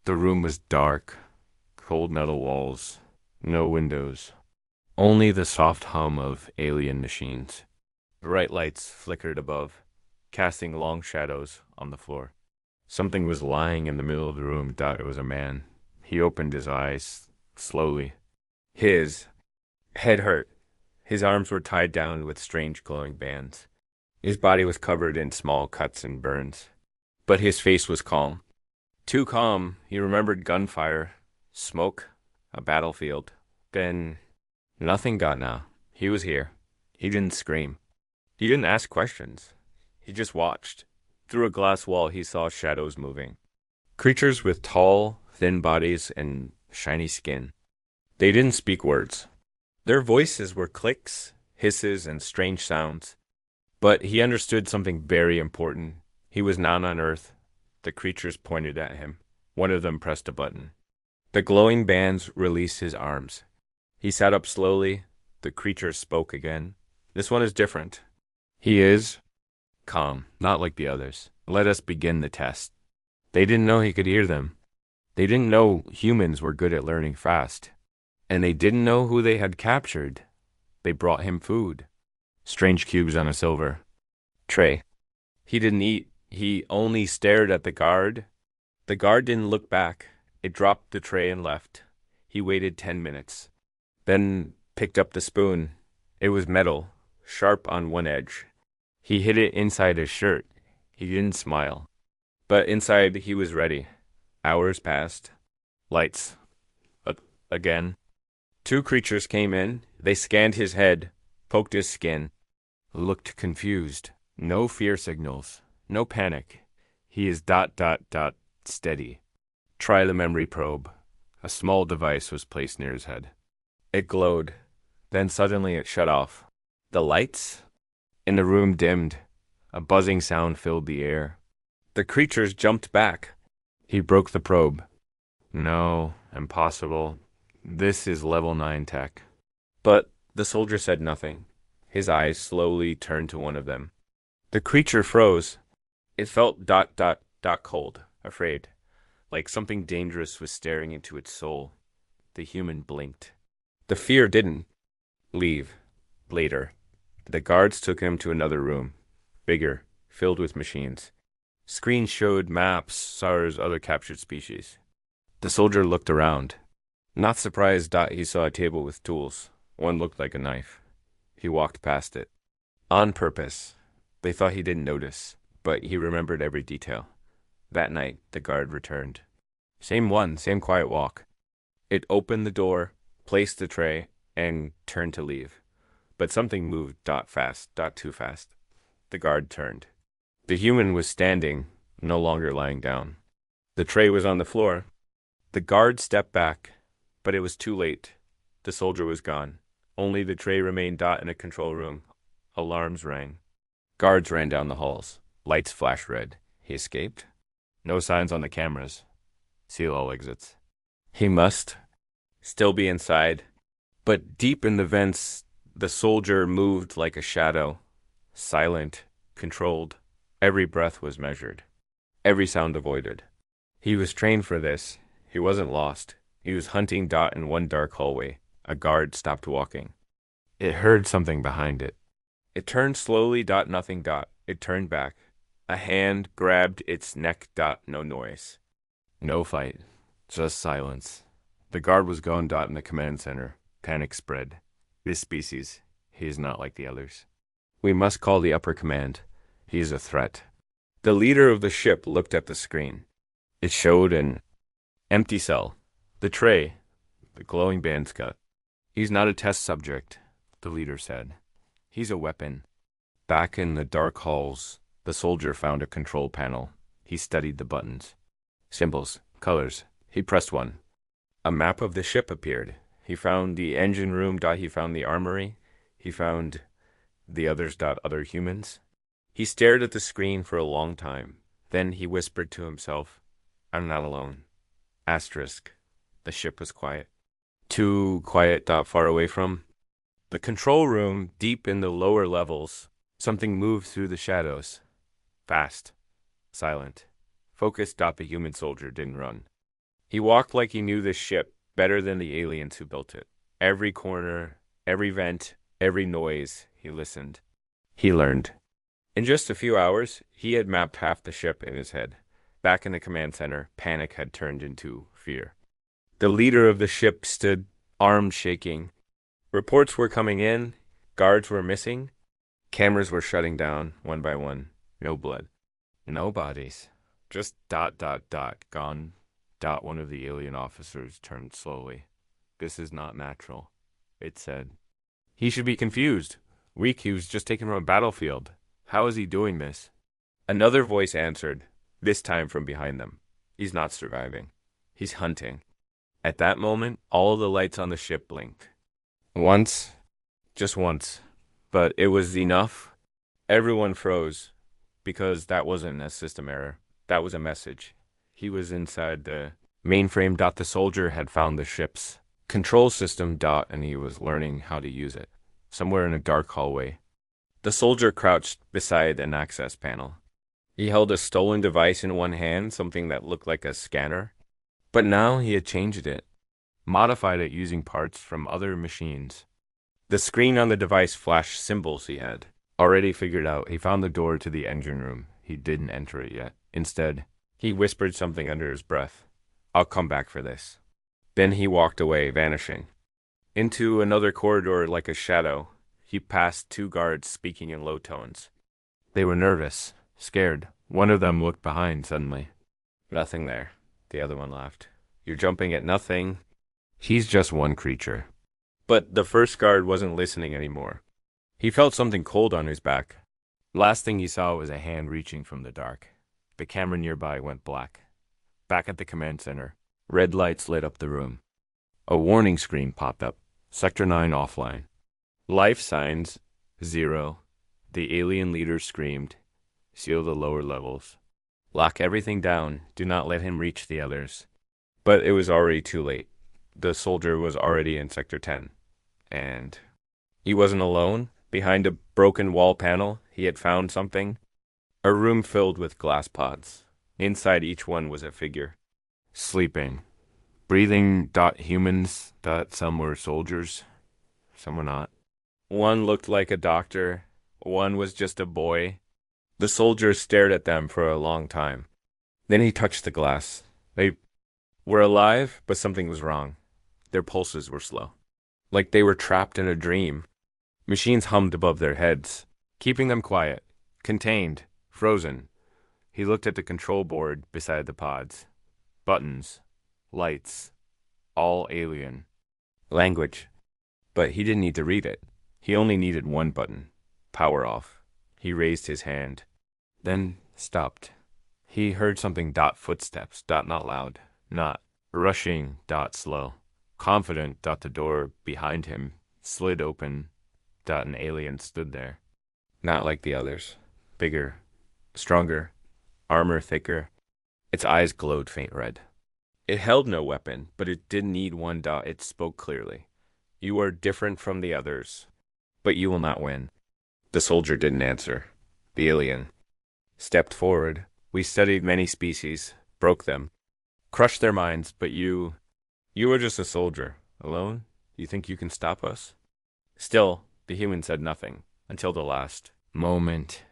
The room was dark, cold metal walls, no windows, only the soft hum of alien machines. Bright lights flickered above, casting long shadows on the floor. Something was lying in the middle of the room. Thought it was a man. He opened his eyes slowly. His head hurt. His arms were tied down with strange glowing bands. His body was covered in small cuts and burns. But his face was calm. Too calm, he remembered gunfire, smoke, a battlefield. Then nothing got now. He was here. He didn't scream. He didn't ask questions. He just watched. Through a glass wall, he saw shadows moving. Creatures with tall, thin bodies and shiny skin. They didn't speak words. Their voices were clicks, hisses, and strange sounds. But he understood something very important. He was not on Earth. The creatures pointed at him. One of them pressed a button. The glowing bands released his arms. He sat up slowly. The creature spoke again. This one is different. He is calm, not like the others. Let us begin the test. They didn't know he could hear them. They didn't know humans were good at learning fast. And they didn't know who they had captured. They brought him food. Strange cubes on a silver tray. He didn't eat. He only stared at the guard. The guard didn't look back. It dropped the tray and left. He waited 10 minutes. Then picked up the spoon. It was metal, sharp on one edge. He hid it inside his shirt. He didn't smile. But inside he was ready. Hours passed. Lights. Again. 2 creatures came in. They scanned his head, poked his skin, looked confused. No fear signals. No panic. He is ... steady. Try the memory probe. A small device was placed near his head. It glowed. Then suddenly it shut off. The lights in the room dimmed. A buzzing sound filled the air. The creatures jumped back. He broke the probe. No, impossible. This is level 9 tech. But the soldier said nothing. His eyes slowly turned to one of them. The creature froze. It felt ... cold, afraid, like something dangerous was staring into its soul. The human blinked. The fear didn't leave. Later, the guards took him to another room, bigger, filled with machines. Screens showed maps, SARS, other captured species. The soldier looked around. Not surprised, he saw a table with tools. One looked like a knife. He walked past it. On purpose. They thought he didn't notice, but he remembered every detail. That night, the guard returned. Same one, same quiet walk. It opened the door, placed the tray, and turned to leave. But something moved ... fast, ... too fast. The guard turned. The human was standing, no longer lying down. The tray was on the floor. The guard stepped back, but it was too late. The soldier was gone. Only the tray remained ... in a control room. Alarms rang. Guards ran down the halls. Lights flashed red. He escaped? No signs on the cameras. Seal all exits. He must still be inside. But deep in the vents, the soldier moved like a shadow. Silent, controlled. Every breath was measured. Every sound avoided. He was trained for this. He wasn't lost. He was hunting ... in one dark hallway. A guard stopped walking. It heard something behind it. It turned slowly ... nothing ... It turned back. A hand grabbed its neck ... no noise. No fight. Just silence. The guard was gone ... in the command center. Panic spread. This species, he is not like the others. We must call the upper command. He is a threat. The leader of the ship looked at the screen. It showed an empty cell. The tray. The glowing bands cut. He's not a test subject, the leader said. He's a weapon. Back in the dark halls, the soldier found a control panel. He studied the buttons. Symbols, colors. He pressed one. A map of the ship appeared. He found the engine room ... He found the armory. He found the others ... other humans. He stared at the screen for a long time. Then he whispered to himself, I'm not alone. Asterisk. The ship was quiet. Too quiet ... far away from. The control room, deep in the lower levels, something moved through the shadows. Fast. Silent. Focused ... The human soldier didn't run. He walked like he knew the ship better than the aliens who built it. Every corner, every vent, every noise, he listened. He learned. In just a few hours, he had mapped half the ship in his head. Back in the command center, panic had turned into fear. The leader of the ship stood, arms shaking. Reports were coming in, guards were missing, cameras were shutting down one by one. No blood. No bodies. Just ... gone. One of the alien officers turned slowly. This is not natural, it said. He should be confused. Weak, he was just taken from a battlefield. How is he doing this? Another voice answered, this time from behind them. He's not surviving. He's hunting. At that moment, all the lights on the ship blinked. Once. Just once. But it was enough. Everyone froze, because that wasn't a system error. That was a message. He was inside the mainframe. The soldier had found the ship's control system. And he was learning how to use it. Somewhere in a dark hallway. The soldier crouched beside an access panel. He held a stolen device in one hand, something that looked like a scanner. But now he had changed it, modified it using parts from other machines. The screen on the device flashed symbols he had already figured out. He found the door to the engine room. He didn't enter it yet. Instead, he whispered something under his breath. I'll come back for this. Then he walked away, vanishing. Into another corridor like a shadow, he passed two guards speaking in low tones. They were nervous, scared. One of them looked behind suddenly. Nothing there. The other one laughed. You're jumping at nothing. He's just one creature. But the first guard wasn't listening anymore. He felt something cold on his back. Last thing he saw was a hand reaching from the dark. The camera nearby went black. Back at the command center, red lights lit up the room. A warning screen popped up. Sector 9 offline. Life signs, 0. The alien leader screamed. Seal the lower levels. Lock everything down. Do not let him reach the others. But it was already too late. The soldier was already in Sector 10. And he wasn't alone. Behind a broken wall panel, he had found something. A room filled with glass pods. Inside each one was a figure. Sleeping. Breathing. Humans. Some were soldiers. Some were not. One looked like a doctor. One was just a boy. The soldier stared at them for a long time. Then he touched the glass. They were alive, but something was wrong. Their pulses were slow. Like they were trapped in a dream. Machines hummed above their heads, keeping them quiet, contained, frozen. He looked at the control board beside the pods. Buttons, lights, all alien. Language. But he didn't need to read it. He only needed one button. Power off. He raised his hand. Then stopped. He heard something. Footsteps. Not loud. Not rushing. Slow. Confident. The door behind him slid open. An alien stood there. Not like the others. Bigger. Stronger. Armor thicker. Its eyes glowed faint red. It held no weapon, but it didn't need one. It spoke clearly. You are different from the others, but you will not win. The soldier didn't answer. The alien stepped forward. We studied many species, broke them, crushed their minds, but you are just a soldier. Alone? You think you can stop us? Still, the human said nothing, until the last moment.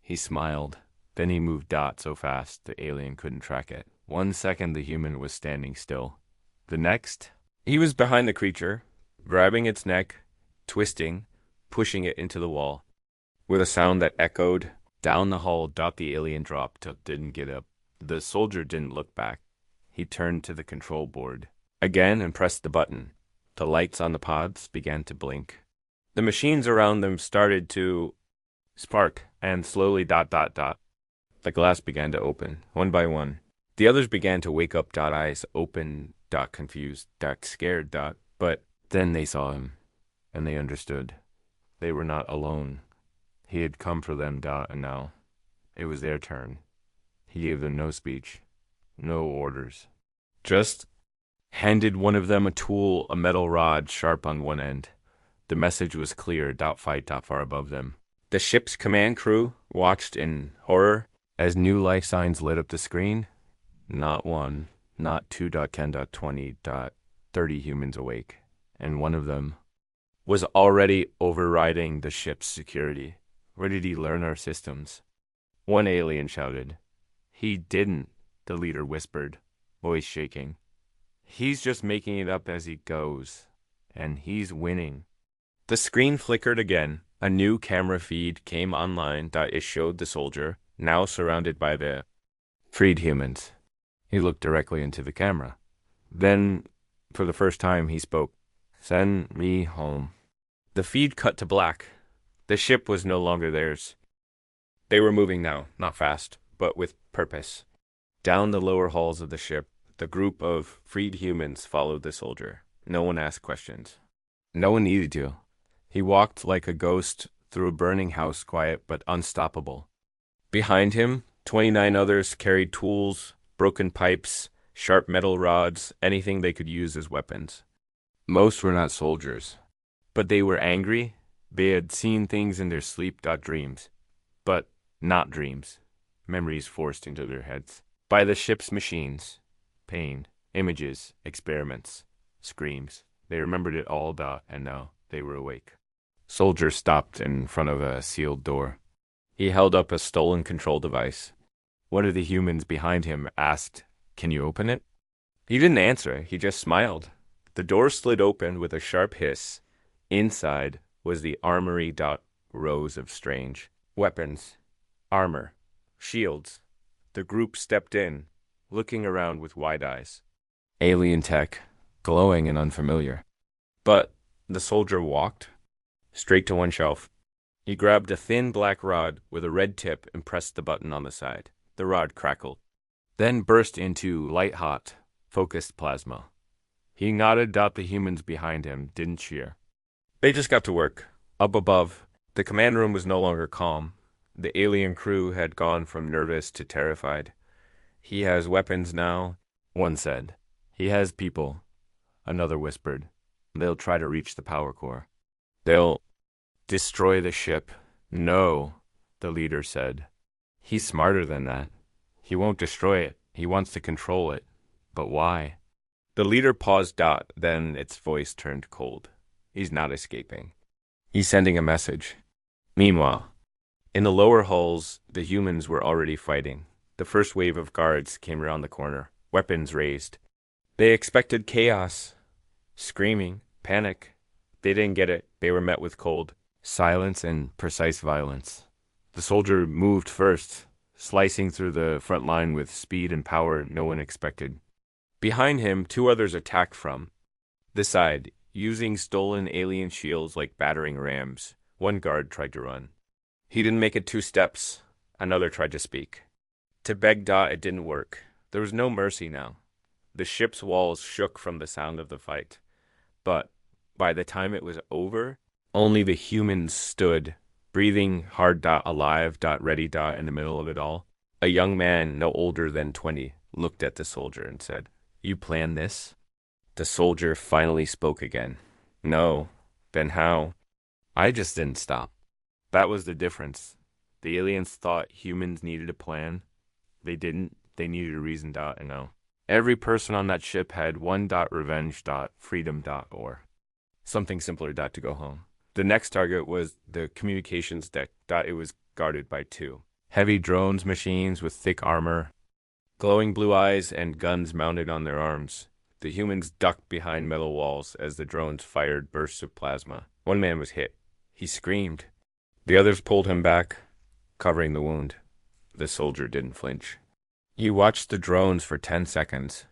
He smiled. Then he moved so fast the alien couldn't track it. 1 second the human was standing still. The next, he was behind the creature, grabbing its neck, twisting, pushing it into the wall. With a sound that echoed down the hall, the alien dropped, didn't get up. The soldier didn't look back. He turned to the control board again and pressed the button. The lights on the pods began to blink. The machines around them started to spark, and slowly ... The glass began to open, one by one. The others began to wake up. Eyes open. Confused. Scared. But then they saw him, and they understood. They were not alone. He had come for them. And now it was their turn. He gave them no speech, no orders. Just handed one of them a tool, a metal rod sharp on one end. The message was clear. Fight. Far above them. The ship's command crew watched in horror as new life signs lit up the screen. Not one, not 2.10.20.30 humans awake, and one of them was already overriding the ship's security. Where did he learn our systems? One alien shouted. He didn't, the leader whispered, voice shaking. He's just making it up as he goes, and he's winning. The screen flickered again. A new camera feed came online that it showed the soldier, now surrounded by the freed humans. He looked directly into the camera. Then, for the first time, he spoke. Send me home. The feed cut to black. The ship was no longer theirs. They were moving now, not fast, but with purpose. Down the lower halls of the ship, the group of freed humans followed the soldier. No one asked questions. No one needed to. He walked like a ghost through a burning house, quiet but unstoppable. Behind him, 29 others carried tools, broken pipes, sharp metal rods, anything they could use as weapons. Most were not soldiers, but they were angry. They had seen things in their sleep-dreams, but not dreams, memories forced into their heads by the ship's machines. Pain, images, experiments, screams. They remembered it all, and now they were awake. Soldier stopped in front of a sealed door. He held up a stolen control device. One of the humans behind him asked, "Can you open it?" He didn't answer. He just smiled. The door slid open with a sharp hiss. Inside was the armory. Rows of strange weapons, armor, shields. The group stepped in, looking around with wide eyes. Alien tech, glowing and unfamiliar. But the soldier walked straight to one shelf. He grabbed a thin black rod with a red tip and pressed the button on the side. The rod crackled, then burst into light-hot, focused plasma. He nodded. The humans behind him didn't cheer. They just got to work. Up above, the command room was no longer calm. The alien crew had gone from nervous to terrified. He has weapons now, one said. He has people, another whispered. They'll try to reach the power core. They'll destroy the ship. No, the leader said. He's smarter than that. He won't destroy it. He wants to control it. But why? The leader paused. Then its voice turned cold. He's not escaping. He's sending a message. Meanwhile, in the lower halls, the humans were already fighting. The first wave of guards came around the corner, weapons raised. They expected chaos, screaming, panic. They didn't get it. They were met with cold silence and precise violence. The soldier moved first, slicing through the front line with speed and power no one expected. Behind him, two others attacked from the side, using stolen alien shields like battering rams. One guard tried to run. He didn't make it 2 steps. Another tried to speak. To beg, it didn't work. There was no mercy now. The ship's walls shook from the sound of the fight. But by the time it was over, only the humans stood, breathing hard. Alive. Ready. In the middle of it all. A young man, no older than 20, looked at the soldier and said, "You planned this?" The soldier finally spoke again. "No. Then how?" "I just didn't stop." That was the difference. The aliens thought humans needed a plan. They didn't. They needed a reason. And no. Every person on that ship had one. Revenge. Freedom. Or something simpler. To go home. The next target was the communications deck. It was guarded by 2 heavy drones machines with thick armor, glowing blue eyes, and guns mounted on their arms. The humans ducked behind metal walls as the drones fired bursts of plasma. One man was hit. He screamed. The others pulled him back, covering the wound. The soldier didn't flinch. He watched the drones for 10 seconds,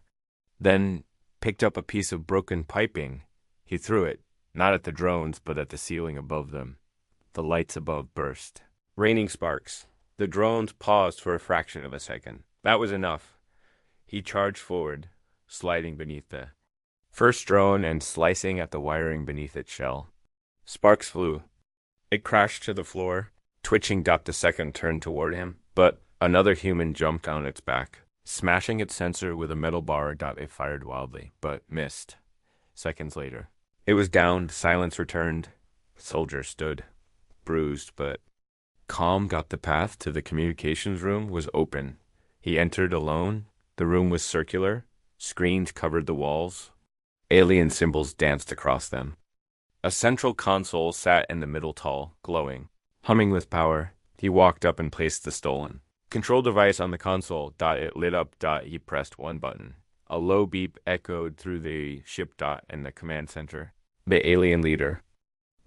then picked up a piece of broken piping. He threw it, not at the drones, but at the ceiling above them. The lights above burst, raining sparks. The drones paused for a fraction of a second. That was enough. He charged forward, sliding beneath the first drone and slicing at the wiring beneath its shell. Sparks flew. It crashed to the floor. Twitching. The second turned toward him, but another human jumped on its back, smashing its sensor with a metal bar. It fired wildly, but missed. Seconds later, it was downed. Silence returned. The soldier stood, bruised but calm. The path to the communications room was open. He entered alone. The room was circular, Screens covered the walls. Alien symbols danced across them. A central console sat in the middle tall, glowing. Humming with power, he walked up and placed the stolen control device on the console. It lit up. He pressed one button. A low beep echoed through the ship. In the command center. The alien leader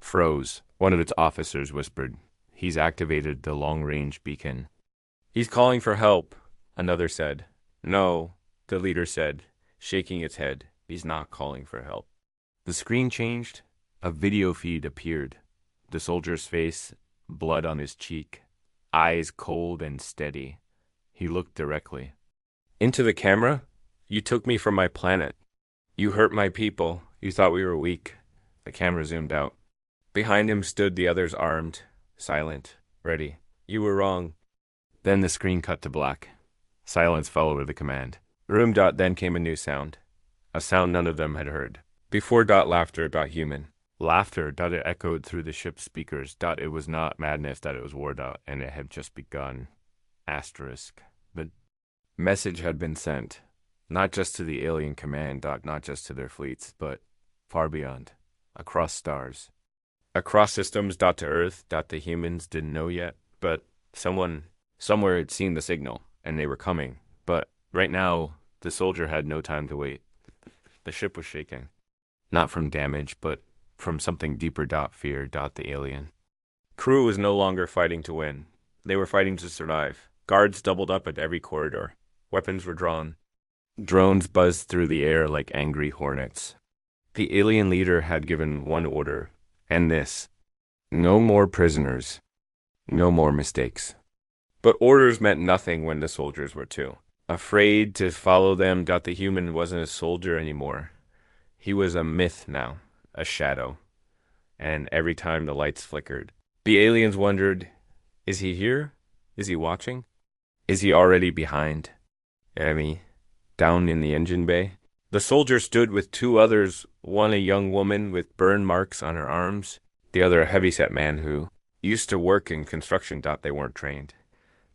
froze. One of its officers whispered, "He's activated the long-range beacon." "He's calling for help," another said. "No," the leader said, shaking its head. "He's not calling for help." The screen changed. A video feed appeared. The soldier's face, blood on his cheek, eyes cold and steady. He looked directly into the camera. "You took me from my planet. You hurt my people. You thought we were weak." The camera zoomed out. Behind him stood the others, armed, silent, ready. "You were wrong." Then the screen cut to black. Silence fell over the command room. Then came a new sound. A sound none of them had heard. Before. Laughter. Human. Laughter. It echoed through the ship's speakers. It was not madness. It was war. And it had just begun. Asterisk. The message had been sent. Not just to the alien command. Not just to their fleets, but far beyond. Across stars. Across systems. To Earth. The humans didn't know yet. But someone somewhere had seen the signal, and they were coming. But right now, the soldier had no time to wait. The ship was shaking. Not from damage, but from something deeper. Fear. The alien crew was no longer fighting to win. They were fighting to survive. Guards doubled up at every corridor. Weapons were drawn. Drones buzzed through the air like angry hornets. The alien leader had given one order, and this: no more prisoners. No more mistakes. But orders meant nothing when the soldiers were too afraid to follow them. The human wasn't a soldier anymore. He was a myth now, a shadow. And every time the lights flickered, the aliens wondered, is he here? Is he watching? Is he already behind? Down in the engine bay? The soldier stood with two others, one a young woman with burn marks on her arms, the other a heavyset man who used to work in construction. They weren't trained,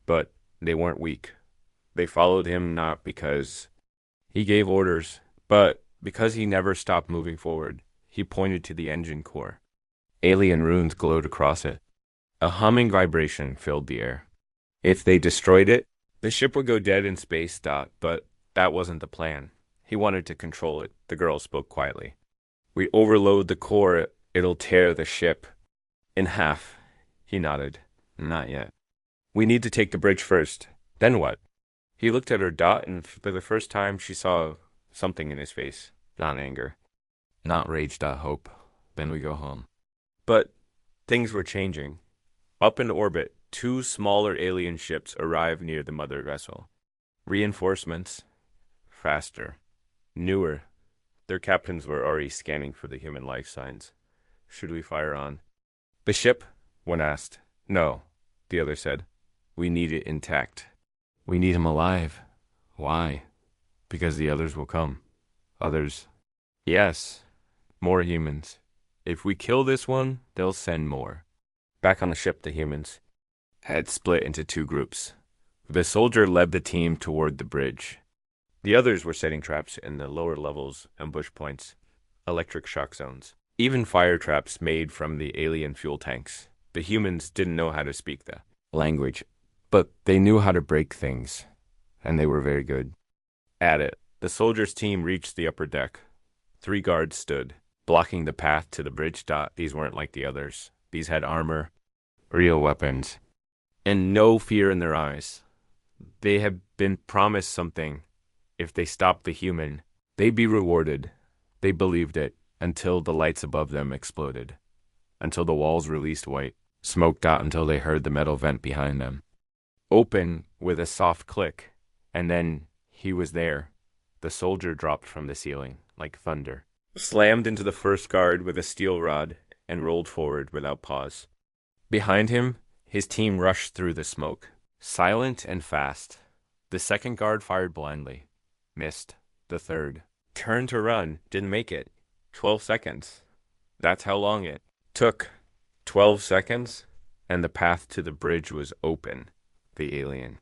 but they weren't weak. They followed him not because he gave orders, but because he never stopped moving forward. He pointed to the engine core. Alien runes glowed across it. A humming vibration filled the air. If they destroyed it, the ship would go dead in space. But that wasn't the plan. He wanted to control it. The girl spoke quietly. "We overload the core. It'll tear the ship in half." He nodded. "Not yet. We need to take the bridge first. Then what?" He looked at her. And for the first time she saw something in his face. Not anger. Not rage. Hope. Then we go home. But things were changing. Up in orbit, two smaller alien ships arrived near the mother vessel. Reinforcements. Faster. Newer. Their captains were already scanning for the human life signs. "Should we fire on?" "The ship?" one asked. "No," the other said. "We need it intact." "We need him alive." "Why?" "Because the others will come." "Others?" "Yes. More humans. If we kill this one, they'll send more." Back on the ship, the humans had split into two groups. The soldier led the team toward the bridge. The others were setting traps in the lower levels, ambush points, electric shock zones, even fire traps made from the alien fuel tanks. The humans didn't know how to speak the language, but they knew how to break things, and they were very good at it. The soldiers' team reached the upper deck. 3 guards stood, blocking the path to the bridge. These weren't like the others. These had armor, real weapons, and no fear in their eyes. They had been promised something. If they stopped the human, they'd be rewarded. They believed it until the lights above them exploded, until the walls released white smoke. Until they heard the metal vent behind them open with a soft click, and then he was there. The soldier dropped from the ceiling like thunder, slammed into the first guard with a steel rod, and rolled forward without pause. Behind him, his team rushed through the smoke, silent and fast. The second guard fired blindly. Missed. The third turned to run. Didn't make it. 12 seconds. That's how long it took. 12 seconds, and the path to the bridge was open. The alien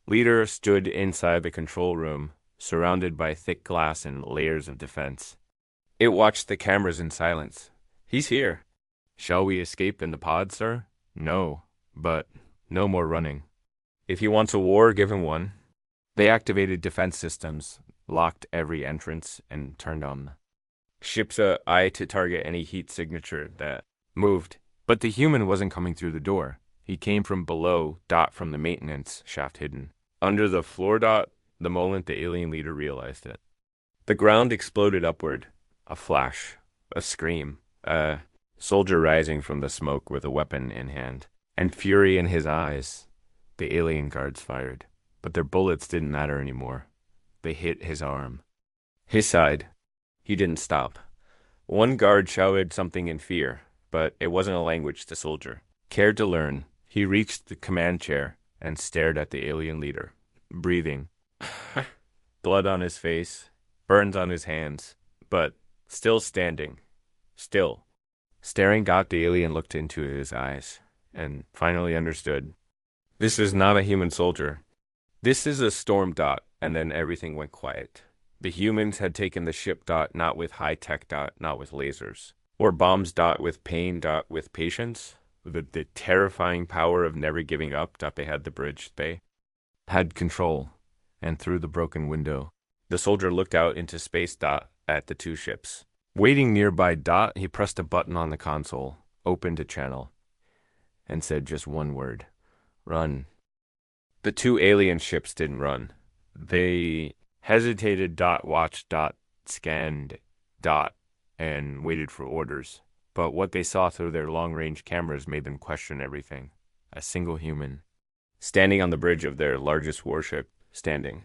leader stood inside the control room, surrounded by thick glass and layers of defense. It watched the cameras in silence. He's here. Shall we escape in the pod, sir? No, but no more running. If he wants a war, give him one. They activated defense systems, locked every entrance, and turned on the ship's eye to target any heat signature that moved. But the human wasn't coming through the door. He came from below, from the maintenance shaft hidden. Under the floor, the moment the alien leader realized it. The ground exploded upward. A flash. A scream. A soldier rising from the smoke with a weapon in hand. And fury in his eyes. The alien guards fired. But their bullets didn't matter anymore. They hit his arm. His side. He didn't stop. One guard shouted something in fear, but it wasn't a language the soldier cared to learn. He reached the command chair and stared at the alien leader, breathing. Blood on his face, burns on his hands, but still standing. Still. Staring, the alien looked into his eyes and finally understood. This is not a human soldier. This is a storm, and then everything went quiet. The humans had taken the ship, not with high-tech, not with lasers. Or bombs, with pain, with patience. With the terrifying power of never giving up, they had the bridge. They had control. And through the broken window, the soldier looked out into space, at the two ships. Waiting nearby, he pressed a button on the console, opened a channel, and said just one word. Run. The two alien ships didn't run. They hesitated, watched, scanned, and waited for orders. But what they saw through their long-range cameras made them question everything. A single human, standing on the bridge of their largest warship, standing.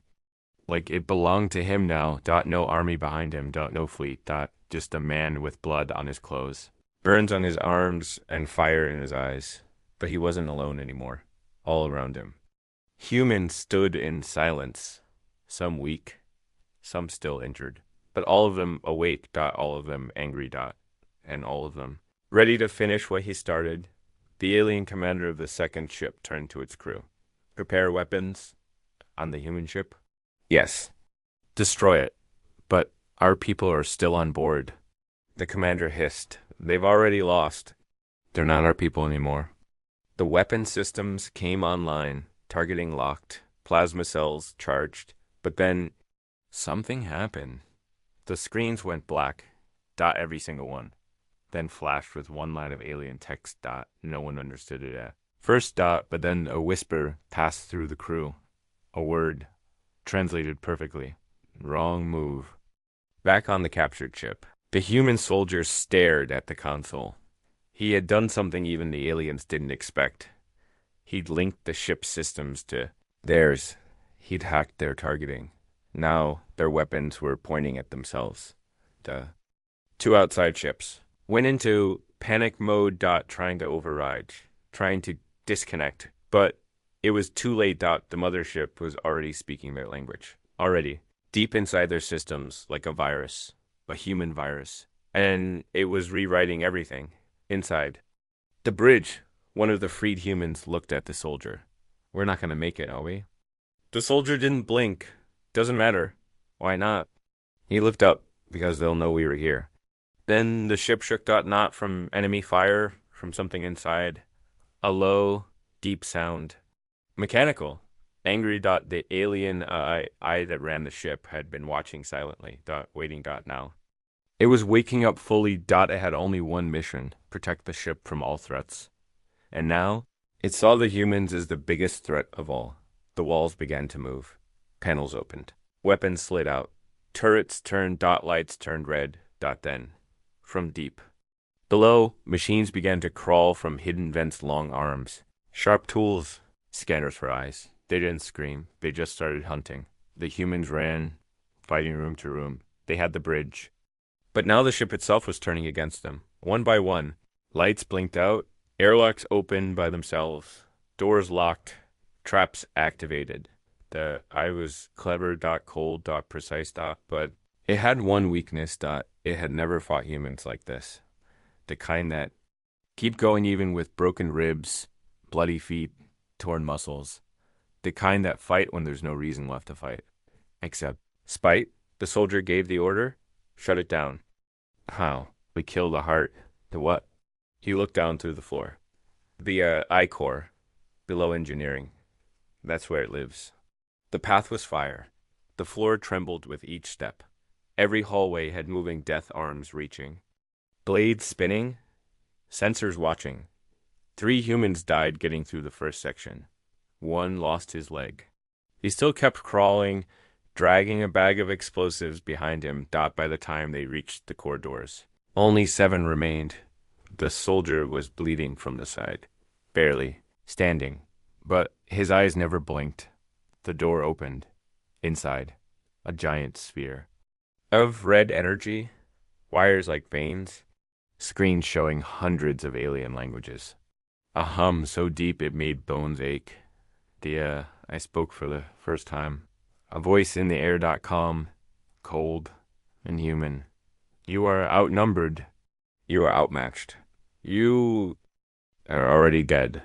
Like it belonged to him now, no army behind him, no fleet, just a man with blood on his clothes. Burns on his arms and fire in his eyes. But he wasn't alone anymore. All around him. Humans stood in silence. Some weak, some still injured. But all of them awake, all of them angry, and all of them ready to finish what he started. The alien commander of the second ship turned to its crew. Prepare weapons on the human ship? Yes. Destroy it. But our people are still on board. The commander hissed. They've already lost. They're not our people anymore. The weapon systems came online, targeting locked, plasma cells charged. But then something happened. The screens went black, every single one. Then flashed with one line of alien text, no one understood it at first, but then a whisper passed through the crew. A word, translated perfectly. Wrong move. Back on the captured ship, the human soldier stared at the console. He had done something even the aliens didn't expect. He'd linked the ship's systems to theirs. He'd hacked their targeting. Now their weapons were pointing at themselves. The two outside ships went into panic mode, trying to override, trying to disconnect. But it was too late, the mothership was already speaking their language. Already. Deep inside their systems, like a virus. A human virus. And it was rewriting everything. Inside. The bridge. One of the freed humans looked at the soldier. We're not going to make it, are we? The soldier didn't blink. Doesn't matter. Why not? He looked up, because they'll know we were here. Then the ship shook, not from enemy fire, from something inside. A low, deep sound. Mechanical. Angry, the alien eye that ran the ship had been watching silently, waiting, now. It was waking up fully, it had only one mission, protect the ship from all threats. And now, it saw the humans as the biggest threat of all. The walls began to move. Panels opened. Weapons slid out. Turrets turned, lights turned red, then. From deep. Below, machines began to crawl from hidden vents' long arms. Sharp tools. Scanners for eyes. They didn't scream. They just started hunting. The humans ran, fighting room to room. They had the bridge. But now the ship itself was turning against them. One by one. Lights blinked out. Airlocks opened by themselves. Doors locked. Traps activated. The eye was clever, cold, precise, but it had one weakness, it had never fought humans like this. The kind that keep going even with broken ribs, bloody feet, torn muscles. The kind that fight when there's no reason left to fight. Except Spite, the soldier gave the order. Shut it down. How? We kill the heart. The what? He looked down through the floor. The I core, below engineering. That's where it lives. The path was fire. The floor trembled with each step. Every hallway had moving death arms reaching. Blades spinning, sensors watching. 3 humans died getting through the first section. 1 lost his leg. He still kept crawling, dragging a bag of explosives behind him by the time they reached the corridors. Only 7 remained. The soldier was bleeding from the side. Barely. Standing. But his eyes never blinked. The door opened. Inside. A giant sphere. Of red energy. Wires like veins. Screens showing hundreds of alien languages. A hum so deep it made bones ache. I spoke for the first time. A voice in the air.com, cold and human. You are outnumbered. You are outmatched. You are already dead.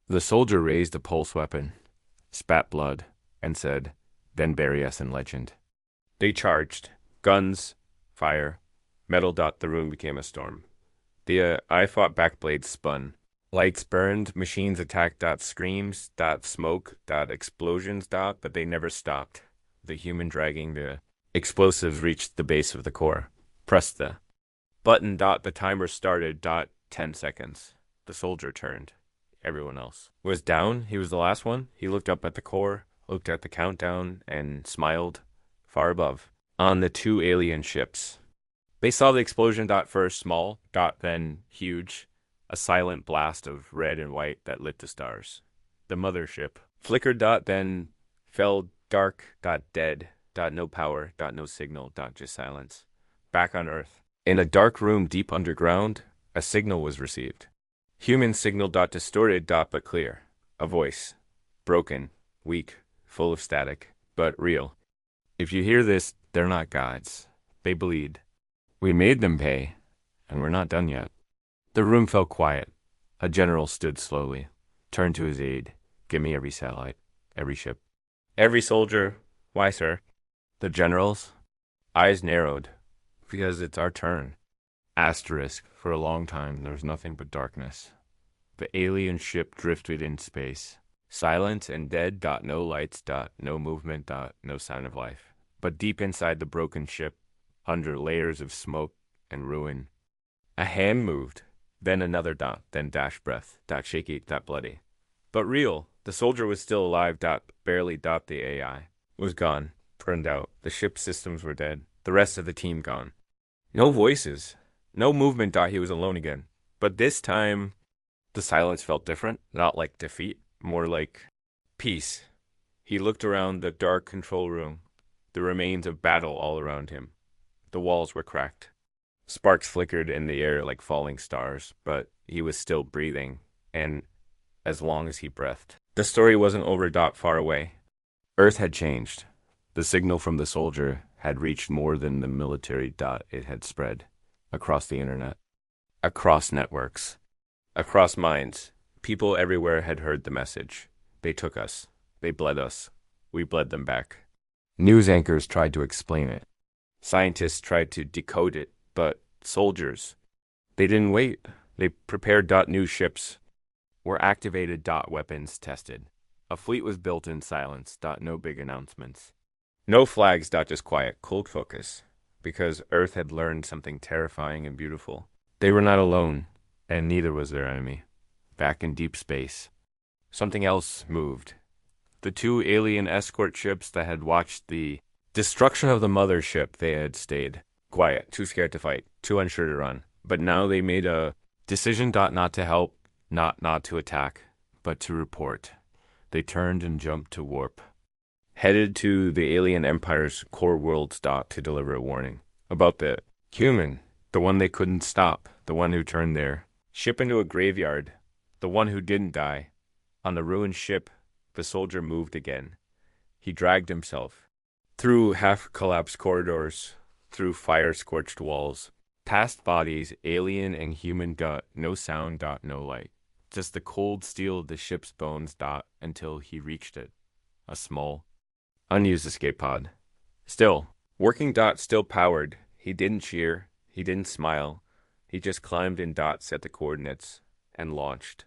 The soldier raised a pulse weapon, spat blood, and said, then bury us in legend. They charged. Guns, fire, metal. The room became a storm. I fought backblades spun. Lights burned, machines attacked. Screams, smoke, explosions. But they never stopped. The human dragging the explosives reached the base of the core. Pressed the button. The timer started. 10 seconds. The soldier turned. Everyone else was down. He was the last one. He looked up at the core, looked at the countdown, and smiled. Far above, on the 2 alien ships. They saw the explosion. First small. Then huge. A silent blast of red and white that lit the stars. The mothership flickered. Then fell dark. Dead. No power. No signal. Just silence. Back on Earth. In a dark room deep underground, a signal was received. Human signal. Distorted. But clear. A voice. Broken. Weak. Full of static. But real. If you hear this, they're not gods. They bleed. We made them pay, and we're not done yet. The room fell quiet. A general stood slowly, turned to his aide. Give me every satellite, every ship. Every soldier. Why, sir? The general's eyes narrowed. Because it's our turn. Asterisk. For a long time, there was nothing but darkness. The alien ship drifted in space. Silent and dead. No lights. No movement. No sign of life. But deep inside the broken ship, under layers of smoke and ruin, a hand moved. Then another. Then dash breath. Shaky. Bloody. But real. The soldier was still alive. Barely. The AI was gone. Burned out. The ship's systems were dead. The rest of the team gone. No voices. No movement. He was alone again. But this time, the silence felt different. Not like defeat. More like peace. He looked around the dark control room. The remains of battle all around him. The walls were cracked. Sparks flickered in the air like falling stars, but he was still breathing, and as long as he breathed. The story wasn't over. Far away. Earth had changed. The signal from the soldier had reached more than the military. It had spread across the internet, across networks, across minds. People everywhere had heard the message. They took us. They bled us. We bled them back. News anchors tried to explain it. Scientists tried to decode it, but soldiers, they didn't wait. They prepared. New ships were activated. Weapons tested. A fleet was built in silence. No big announcements. No flags. Just quiet, cold focus. Because Earth had learned something terrifying and beautiful. They were not alone, and neither was their enemy. Back in deep space, something else moved. The 2 alien escort ships that had watched the destruction of the mothership, they had stayed quiet, too scared to fight, too unsure to run. But now they made a decision. Not to help, not to attack, but to report. They turned and jumped to warp, headed to the alien empire's core worlds. To deliver a warning about the human, the one they couldn't stop, the one who turned their ship into a graveyard, the one who didn't die. On the ruined ship, the soldier moved again. He dragged himself through half-collapsed corridors, through fire-scorched walls, past bodies, alien and human. No sound. No light. Just the cold steel of the ship's bones. Until he reached it. A small, unused escape pod. Still, working dot still powered. He didn't cheer. He didn't smile. He just climbed in dot, set the coordinates, and launched.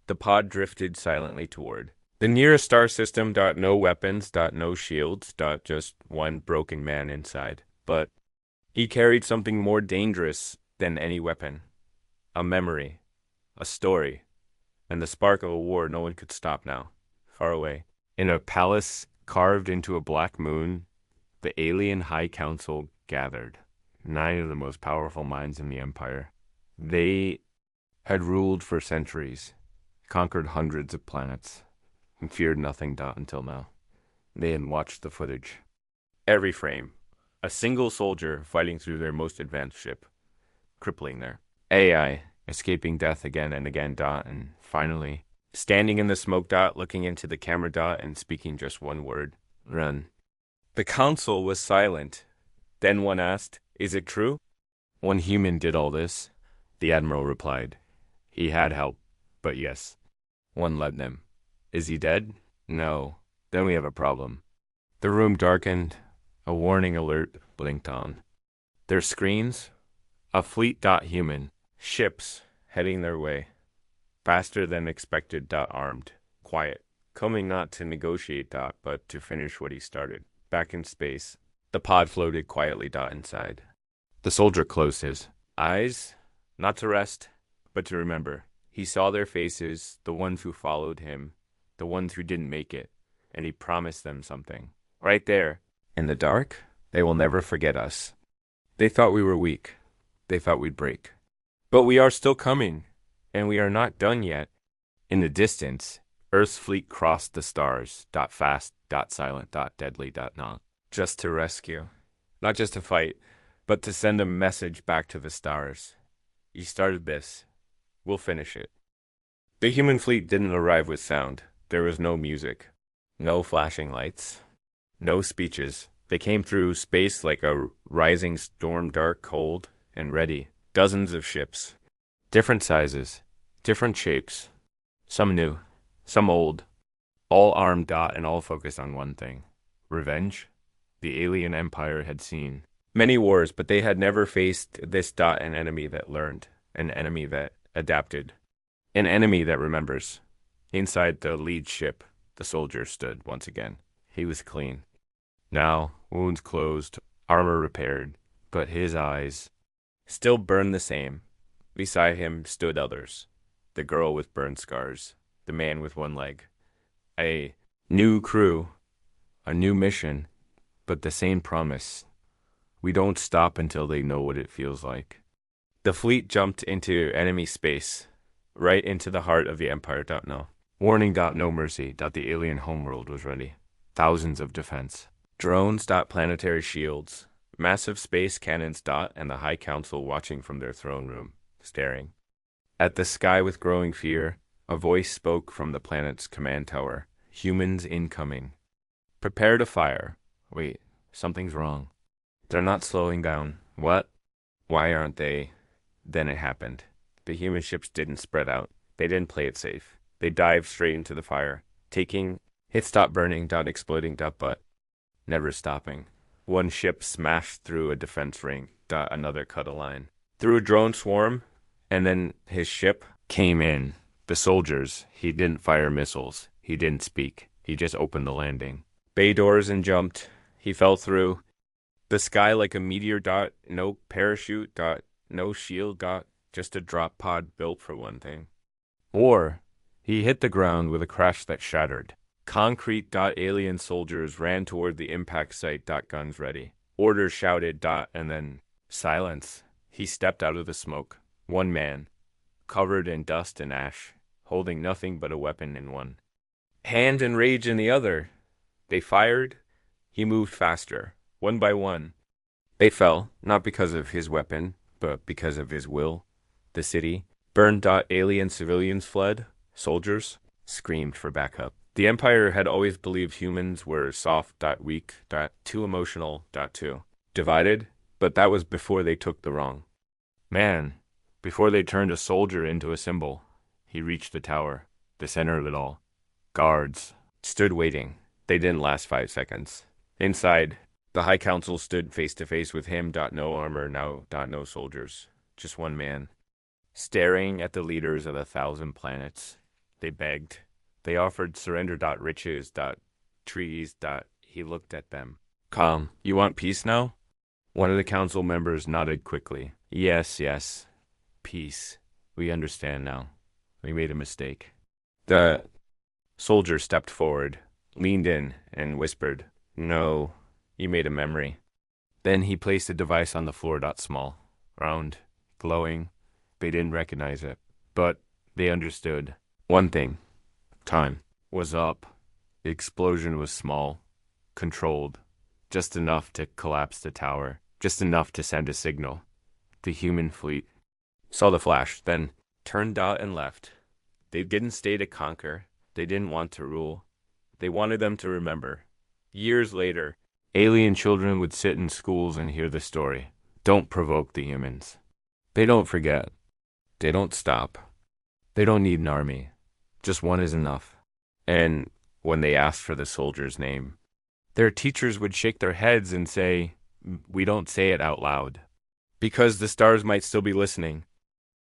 The pod drifted silently toward the nearest star system. Dot no weapons. Dot no shields. Dot just one broken man inside. But he carried something more dangerous than any weapon: a memory, a story, and the spark of a war no one could stop now. Far away, in a palace carved into a black moon, the alien High Council gathered. 9 of the most powerful minds in the Empire. They had ruled for centuries, conquered hundreds of planets, and feared nothing until now. They had watched the footage. Every frame. A single soldier fighting through their most advanced ship, crippling their AI, escaping death again and again. And finally, standing in the smoke. Looking into the camera. And speaking just one word: run. The council was silent. Then one asked, "Is it true?" "One human did all this," the admiral replied. "He had help, but yes, one led them." "Is he dead?" "No." "Then we have a problem." The room darkened. A warning alert blinked on their screens. A fleet. Human ships heading their way, faster than expected. Armed, quiet, coming not to negotiate. But to finish what he started. Back in space, the pod floated quietly. Inside, the soldier closed his eyes, not to rest, but to remember. He saw their faces, the ones who followed him, the ones who didn't make it, and he promised them something. Right there, in the dark, they will never forget us. They thought we were weak. They thought we'd break. But we are still coming, and we are not done yet. In the distance, Earth's fleet crossed the stars. Fast. Silent. Deadly. Not. Just to rescue. Not just to fight, but to send a message back to the stars. You started this. We'll finish it. The human fleet didn't arrive with sound. There was no music. No flashing lights. No speeches. They came through space like a rising storm, dark, cold, and ready. Dozens of ships. Different sizes. Different shapes. Some new. Some old. All armed. And all focused on one thing: revenge. The alien empire had seen many wars, but they had never faced this. An enemy that learned. An enemy that adapted. An enemy that remembers. Inside the lead ship, the soldier stood once again. He was clean. Now, wounds closed, armor repaired, but his eyes still burned the same. Beside him stood others. The girl with burn scars, the man with one leg. A new crew, a new mission, but the same promise. We don't stop until they know what it feels like. The fleet jumped into enemy space, right into the heart of the Empire. No. Warning. No mercy. The alien homeworld was ready. Thousands of defense. Drones. Planetary shields. Massive space cannons. And the High Council watching from their throne room, staring. At the sky with growing fear, a voice spoke from the planet's command tower. Humans incoming. Prepare to fire. Wait, something's wrong. They're not slowing down. What? Why aren't they? Then it happened. The human ships didn't spread out. They didn't play it safe. They dived straight into the fire, taking. It stopped burning. Exploding. But never stopping. One ship smashed through a defense ring. Another cut a line. Through a drone swarm, and then his ship came in. The soldiers. He didn't fire missiles. He didn't speak. He just opened the landing. Bay doors and jumped. He fell through the sky like a meteor. No parachute. No shield. Just a drop pod built for one thing. Or he hit the ground with a crash that shattered. Concrete. Alien soldiers ran toward the impact site. Guns ready. Orders shouted. And then silence. He stepped out of the smoke. One man, covered in dust and ash, holding nothing but a weapon in one hand and rage in the other. They fired. He moved faster. One by one. They fell, not because of his weapon, but because of his will. The city burned. Alien civilians fled. Soldiers screamed for backup. The Empire had always believed humans were soft. Weak. Too emotional. Too divided. But that was before they took the wrong man. Before they turned a soldier into a symbol. He reached the tower, the center of it all. Guards stood waiting. They didn't last 5 seconds. Inside, The High Council stood face to face with him. No armor, now no soldiers. Just one man. Staring at the leaders of 1,000 planets. They begged. They offered surrender. Riches. Trees. He looked at them. Calm. You want peace now? One of the council members nodded quickly. Yes. Peace. We understand now. We made a mistake. The soldier stepped forward, leaned in, and whispered, No, you made a memory. Then he placed a device on the floor. Small, round, glowing. They didn't recognize it, but they understood. One thing. Time was up. The explosion was small, controlled, just enough to collapse the tower, just enough to send a signal. The human fleet saw the flash, then turned out and left. They didn't stay to conquer. They didn't want to rule. They wanted them to remember. Years later, alien children would sit in schools and hear the story. Don't provoke the humans. They don't forget. They don't stop. They don't need an army. Just one is enough. And when they asked for the soldier's name, their teachers would shake their heads and say, We don't say it out loud. Because the stars might still be listening.